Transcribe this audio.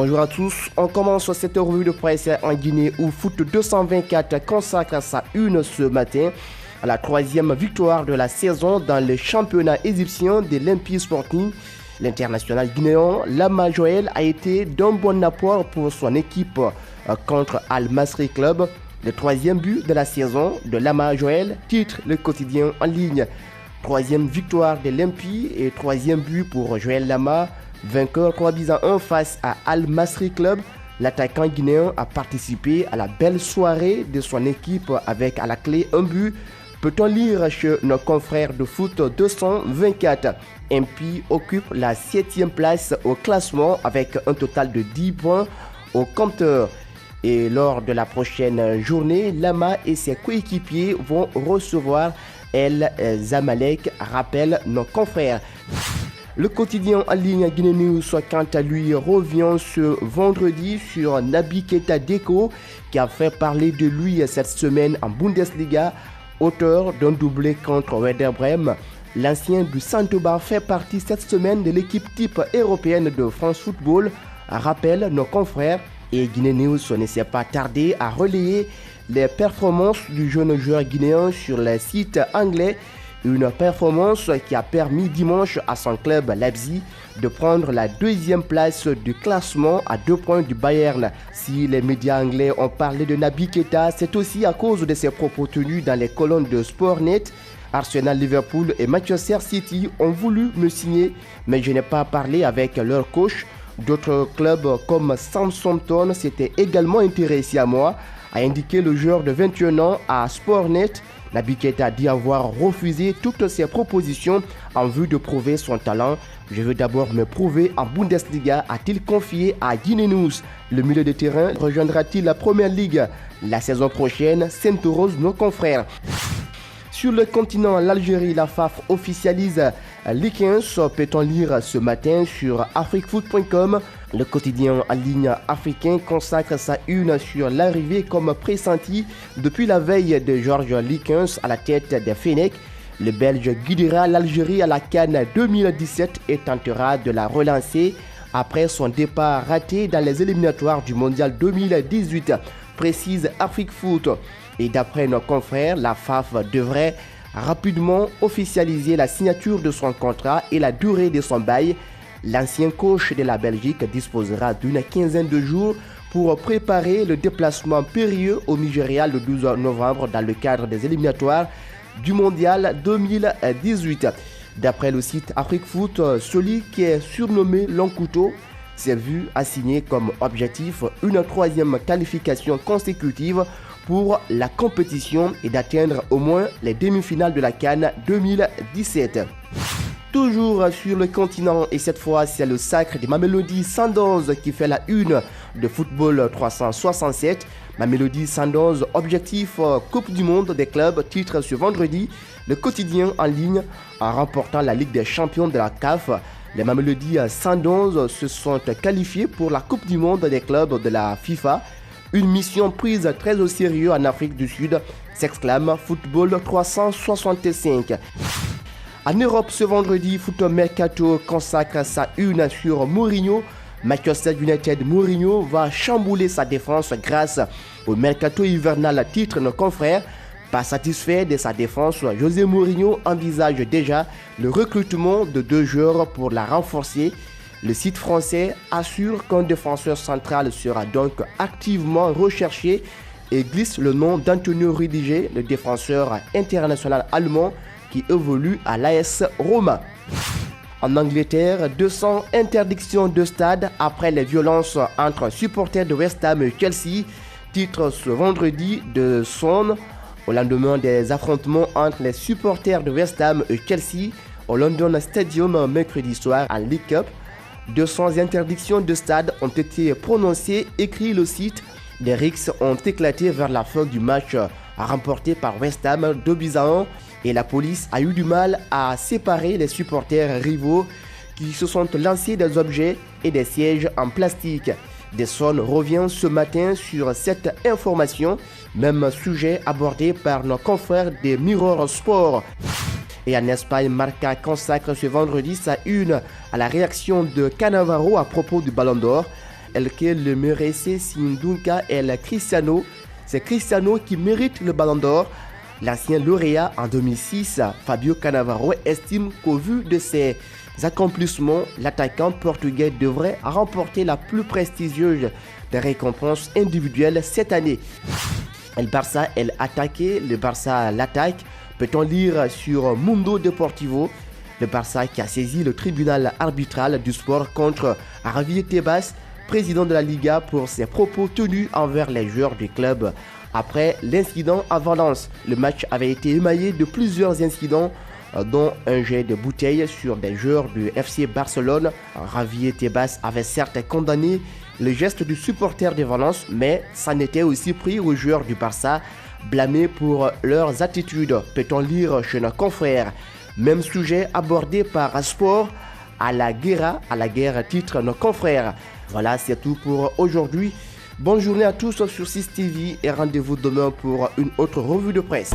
Bonjour à tous, on commence cette revue de presse en Guinée où Foot 224 consacre sa une ce matin à la troisième victoire de la saison dans le championnat égyptien de l'Empire Sporting. L'international guinéen Lama Joël a été d'un bon apport pour son équipe contre Al Masry Club. Le troisième but de la saison de Lama Joël titre le quotidien en ligne. Troisième victoire de l'Empire et troisième but pour Joël Lama, vainqueur 3-1 face à Al Masry Club. L'attaquant guinéen a participé à la belle soirée de son équipe avec à la clé un but. Peut-on lire chez nos confrères de foot 224. Empire occupe la 7e place au classement avec un total de 10 points au compteur. Et lors de la prochaine journée, Lama et ses coéquipiers vont recevoir El Zamalek, rappelle nos confrères. Le quotidien en ligne Guinée News, quant à lui, revient ce vendredi sur Naby Keita Deco, qui a fait parler de lui cette semaine en Bundesliga, auteur d'un doublé contre Werder Bremen. L'ancien du Saint-Ouen fait partie cette semaine de l'équipe type européenne de France Football, rappelle nos confrères. Et Guinée News ne s'est pas tardé à relayer les performances du jeune joueur guinéen sur le site anglais. Une performance qui a permis dimanche à son club Leipzig de prendre la 2e place du classement à 2 points du Bayern. Si les médias anglais ont parlé de Naby Keita, c'est aussi à cause de ses propos tenus dans les colonnes de Sportnet. Arsenal, Liverpool et Manchester City ont voulu me signer, mais je n'ai pas parlé avec leur coach. D'autres clubs comme Southampton s'étaient également intéressés à moi, a indiqué le joueur de 21 ans à Sportnet. Naby Keita dit avoir refusé toutes ces propositions en vue de prouver son talent. Je veux d'abord me prouver en Bundesliga, a-t-il confié à Guinée News. Le milieu de terrain rejoindra-t-il la Première Ligue la saison prochaine? Saint-Rose, nos confrères. Sur le continent, l'Algérie, la FAF officialise Ligue 15, peut-on lire ce matin sur afriquefoot.com. Le quotidien en ligne africain consacre sa une sur l'arrivée comme pressenti depuis la veille de Georges Likens à la tête des Fennecs. Le Belge guidera l'Algérie à la CAN 2017 et tentera de la relancer après son départ raté dans les éliminatoires du Mondial 2018, précise Afrique Foot. Et d'après nos confrères, la FAF devrait rapidement officialiser la signature de son contrat et la durée de son bail. L'ancien coach de la Belgique disposera d'une quinzaine de jours pour préparer le déplacement périlleux au Nigeria le 12 novembre dans le cadre des éliminatoires du Mondial 2018. D'après le site Afrique Foot, celui qui est surnommé Long Couteau s'est vu assigner comme objectif une 3e qualification consécutive pour la compétition et d'atteindre au moins les demi-finales de la CAN 2017. Toujours sur le continent et cette fois c'est le sacre des Mamelodi Sundowns qui fait la une de Football 367. Mamelodi Sundowns, objectif Coupe du Monde des clubs, titre ce vendredi le quotidien en ligne en remportant la Ligue des Champions de la CAF. Les Mamelodi Sundowns se sont qualifiés pour la Coupe du Monde des clubs de la FIFA. Une mission prise très au sérieux en Afrique du Sud, s'exclame Football 365. En Europe ce vendredi, Foot Mercato consacre sa une sur Mourinho. Manchester United Mourinho va chambouler sa défense grâce au mercato hivernal, titre nos confrères. Pas satisfait de sa défense, José Mourinho envisage déjà le recrutement de 2 joueurs pour la renforcer. Le site français assure qu'un défenseur central sera donc activement recherché et glisse le nom d'Antonio Rudiger, le défenseur international allemand qui évolue à l'AS Roma. En Angleterre, 200 interdictions de stade après les violences entre supporters de West Ham et Chelsea, titre ce vendredi de Sun. Au lendemain des affrontements entre les supporters de West Ham et Chelsea au London Stadium mercredi soir en League Cup, 200 interdictions de stade ont été prononcées, écrit le site. Les rixes ont éclaté vers la fin du match remporté par West Ham 2-1 et la police a eu du mal à séparer les supporters rivaux qui se sont lancés des objets et des sièges en plastique. The Sun revient ce matin sur cette information, même sujet abordé par nos confrères des Mirror Sport. Et en Espagne, Marca consacre ce vendredi sa une à la réaction de Cannavaro à propos du Ballon d'Or. El que le merece sin nunca el Cristiano. C'est Cristiano qui mérite le ballon d'or. L'ancien lauréat en 2006, Fabio Cannavaro, estime qu'au vu de ses accomplissements, l'attaquant portugais devrait remporter la plus prestigieuse des récompenses individuelles cette année. El Barça, elle attaqué, le Barça l'attaque, peut-on lire sur Mundo Deportivo. Le Barça qui a saisi le tribunal arbitral du sport contre Javier Tebas, président de la Liga, pour ses propos tenus envers les joueurs du club. Après l'incident à Valence, le match avait été émaillé de plusieurs incidents, dont un jet de bouteille sur des joueurs du FC Barcelone. Javier Tebas avait certes condamné le geste du supporter de Valence, mais ça n'était aussi pris aux joueurs du Barça, blâmés pour leurs attitudes, peut-on lire chez nos confrères. Même sujet abordé par Sport à la guerre, titre nos confrères. Voilà, c'est tout pour aujourd'hui. Bonne journée à tous sur 6 TV et rendez-vous demain pour une autre revue de presse.